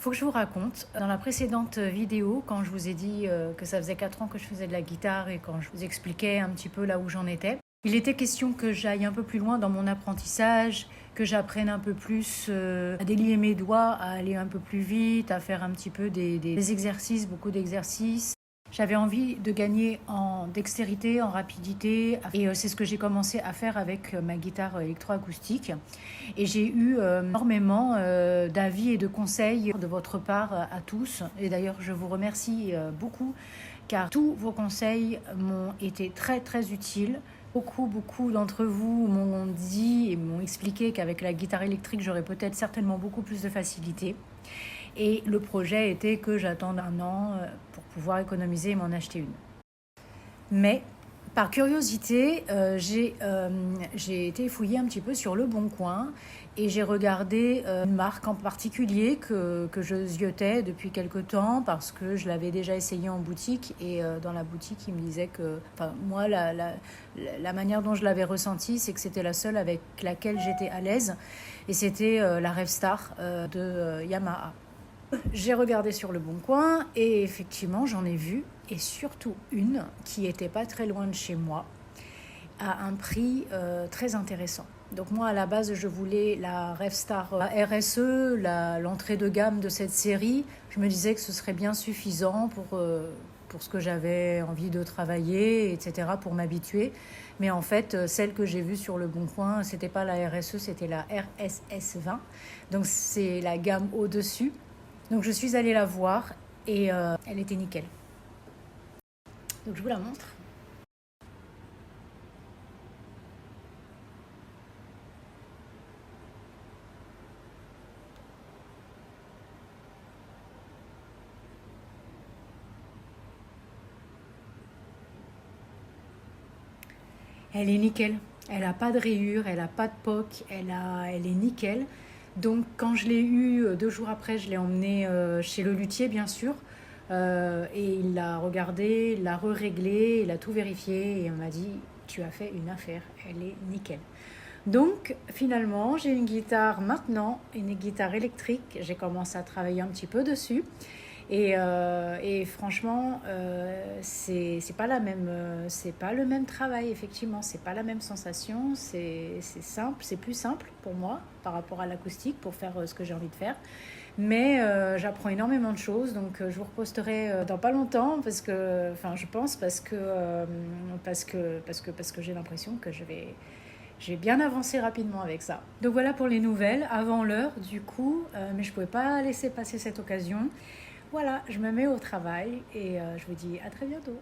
Faut que je vous raconte, dans la précédente vidéo, quand je vous ai dit que ça faisait 4 ans que je faisais de la guitare et quand je vous expliquais un petit peu là où j'en étais, il était question que j'aille un peu plus loin dans mon apprentissage, que j'apprenne un peu plus à délier mes doigts, à aller un peu plus vite, à faire un petit peu des exercices, beaucoup d'exercices. J'avais envie de gagner en dextérité, en rapidité, et c'est ce que j'ai commencé à faire avec ma guitare électroacoustique. Et j'ai eu énormément d'avis et de conseils de votre part à tous. Et d'ailleurs, je vous remercie beaucoup, car tous vos conseils m'ont été très très utiles. Beaucoup d'entre vous m'ont dit et m'ont expliqué qu'avec la guitare électrique, j'aurais peut-être certainement beaucoup plus de facilité. Et le projet était que j'attende 1 an pour pouvoir économiser et m'en acheter une. Mais par curiosité, j'ai été fouiller un petit peu sur Le Bon Coin et j'ai regardé une marque en particulier que je ziotais depuis quelque temps parce que je l'avais déjà essayé en boutique et dans la boutique, ils me disaient que... Enfin, moi, la manière dont je l'avais ressenti, c'est que c'était la seule avec laquelle j'étais à l'aise et c'était la Revstar de Yamaha. J'ai regardé sur Le Bon Coin et effectivement j'en ai vu et surtout une qui n'était pas très loin de chez moi à un prix très intéressant. Donc moi à la base je voulais la Revstar RSE, l'entrée de gamme de cette série. Je me disais que ce serait bien suffisant pour ce que j'avais envie de travailler, etc., pour m'habituer. Mais en fait, celle que j'ai vue sur Le Bon Coin, c'était pas la RSE, c'était la RSS 20. Donc c'est la gamme au-dessus. Donc je suis allée la voir et elle était nickel. Donc je vous la montre. Elle est nickel. Elle n'a pas de rayures, elle n'a pas de poc, elle est nickel. Donc quand je l'ai eue 2 jours après, je l'ai emmenée chez le luthier bien sûr. Et il l'a regardée, il l'a réglée, il a tout vérifié et on m'a dit tu as fait une affaire, elle est nickel. Donc finalement j'ai une guitare maintenant, une guitare électrique, j'ai commencé à travailler un petit peu dessus et franchement c'est pas c'est pas le même travail effectivement, c'est pas la même sensation, c'est simple, c'est plus simple pour moi par rapport à l'acoustique pour faire ce que j'ai envie de faire. Mais j'apprends énormément de choses, donc je vous reposterai dans pas longtemps parce que, enfin je pense parce que j'ai l'impression que j'ai bien avancé rapidement avec ça. Donc voilà pour les nouvelles, avant l'heure du coup, mais je ne pouvais pas laisser passer cette occasion. Voilà, je me mets au travail et je vous dis à très bientôt.